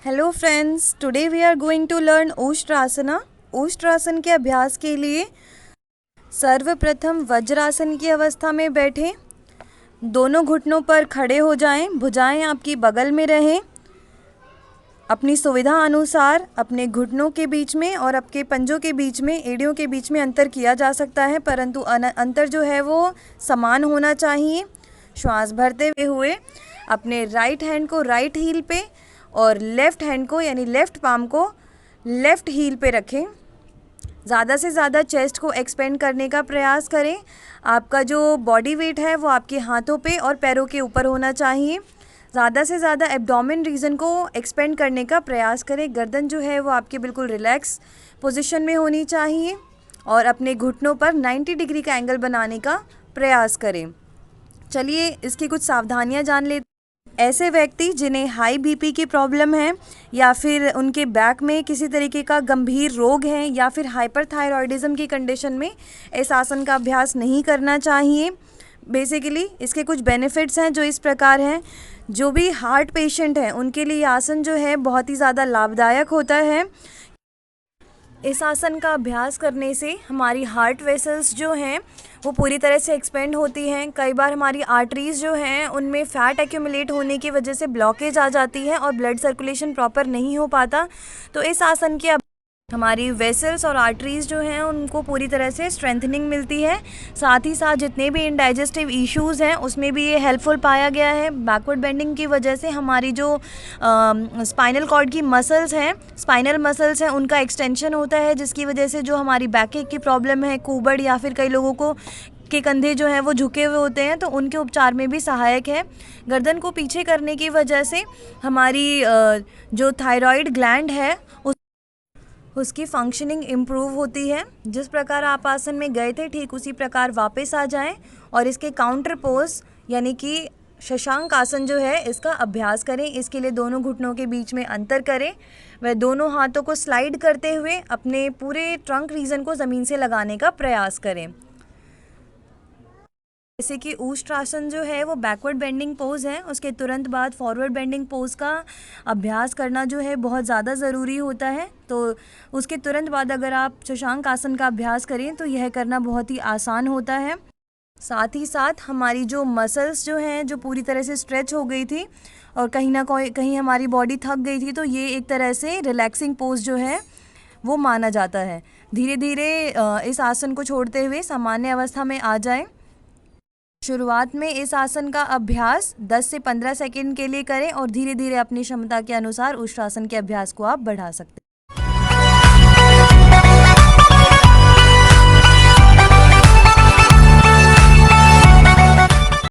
Hello friends, today we are going to learn Ustrasana. Ustrasana के अभ्यास के लिए सर्वप्रथम वज्रासन की अवस्था में बैठें। दोनों घुटनों पर खड़े हो जाएं, भुजाएं आपकी बगल में रहें। अपनी सुविधा अनुसार अपने घुटनों के बीच में और आपके पंजों के बीच में, एड़ियों के बीच में अंतर किया जा सकता है, परंतु अंतर जो है वो समान होना चाहिए। श्वास भरते हुए अपने राइट हैंड को राइट हील पे और लेफ़्ट हैंड को यानी लेफ़्ट पाम को लेफ़्ट हील पे रखें। ज़्यादा से ज़्यादा चेस्ट को एक्सपेंड करने का प्रयास करें। आपका जो बॉडी वेट है वो आपके हाथों पे और पैरों के ऊपर होना चाहिए। ज़्यादा से ज़्यादा एब्डोमेन रीजन को एक्सपेंड करने का प्रयास करें। गर्दन जो है वो आपके बिल्कुल रिलैक्स पोजीशन में होनी चाहिए और अपने घुटनों पर 90 डिग्री का एंगल बनाने का प्रयास करें। चलिए इसकी कुछ सावधानियां जान लेते हैं। ऐसे व्यक्ति जिन्हें हाई बीपी की प्रॉब्लम है या फिर उनके बैक में किसी तरीके का गंभीर रोग है या फिर हाइपरथायरॉयडिज्म की कंडीशन में इस आसन का अभ्यास नहीं करना चाहिए। बेसिकली इसके कुछ बेनिफिट्स हैं जो इस प्रकार हैं। जो भी हार्ट पेशेंट हैं उनके लिए आसन जो है बहुत ही ज़्यादा लाभदायक होता है। इस आसन का अभ्यास करने से हमारी हार्ट वेसल्स जो हैं वो पूरी तरह से एक्सपेंड होती हैं। कई बार हमारी आर्टरीज़ जो हैं उनमें फ़ैट एक्यूमुलेट होने की वजह से ब्लॉकेज आ जाती है और ब्लड सर्कुलेशन प्रॉपर नहीं हो पाता। तो इस आसन की हमारी वेसल्स और आर्टरीज़ जो हैं उनको पूरी तरह से स्ट्रेंथनिंग मिलती है। साथ ही साथ जितने भी इंडाइजेस्टिव इश्यूज़ हैं उसमें भी ये हेल्पफुल पाया गया है। बैकवर्ड बेंडिंग की वजह से हमारी जो स्पाइनल कॉर्ड की मसल्स हैं, स्पाइनल मसल्स हैं, उनका एक्सटेंशन होता है, जिसकी वजह से जो हमारी बैकएक की प्रॉब्लम है, कुबड़ या फिर कई लोगों को के कंधे जो हैं वो झुके हुए होते हैं, तो उनके उपचार में भी सहायक है। गर्दन को पीछे करने की वजह से हमारी जो थायराइड ग्लैंड है उसकी फंक्शनिंग इम्प्रूव होती है। जिस प्रकार आप आसन में गए थे ठीक उसी प्रकार वापस आ जाएं और इसके काउंटर पोज यानी कि शशांक आसन जो है इसका अभ्यास करें। इसके लिए दोनों घुटनों के बीच में अंतर करें। वह दोनों हाथों को स्लाइड करते हुए अपने पूरे ट्रंक रीजन को ज़मीन से लगाने का प्रयास करें। जैसे कि उष्ट्रासन जो है वो बैकवर्ड बेंडिंग पोज है, उसके तुरंत बाद फॉरवर्ड बेंडिंग पोज का अभ्यास करना जो है बहुत ज़्यादा ज़रूरी होता है। तो उसके तुरंत बाद अगर आप शशांक आसन का अभ्यास करें तो यह करना बहुत ही आसान होता है। साथ ही साथ हमारी जो मसल्स जो हैं जो पूरी तरह से स्ट्रेच हो गई थी और कहीं ना कहीं हमारी बॉडी थक गई थी, तो ये एक तरह से रिलैक्सिंग पोज जो है वो माना जाता है। धीरे धीरे इस आसन को छोड़ते हुए सामान्य अवस्था में आ जाएं। शुरुआत में इस आसन का अभ्यास 10 से 15 सेकंड के लिए करें और धीरे धीरे अपनी क्षमता के अनुसार उष्ट्रासन के अभ्यास को आप बढ़ा सकते हैं।